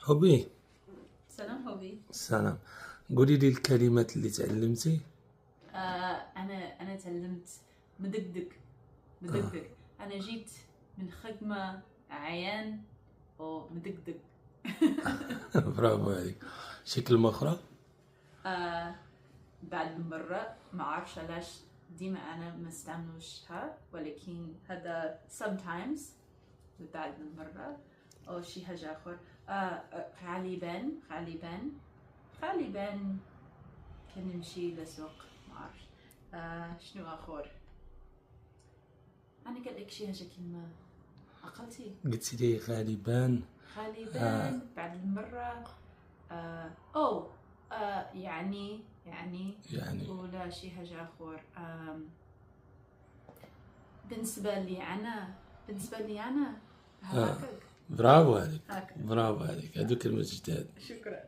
هوبي. سلام هوبي. سلام. قولي لي الكلمات اللي تعلمتي. أنا تعلمت مدقدق. أنا جيت من خدمة عيان ومدقدق. برافو عليك. شي كلمة أخرى؟ بعد المرة ما أعرفش علاش ديما أنا ما استعملوشها، ولكن هذا sometimes بعد المرة أو شي حاجة آخر. غالبا كان نمشي لسوق ما أعرفش. شنو آخر؟ أنا قلت لك شي حاجة كلمة أقلتي. قلتي لي غالبا بعد المرة. يعني ولا شي حاجة آخر. بالنسبة لي أنا هكاك. برافو عليك. برافو عليك. هادو كلمة جداد. شكرا.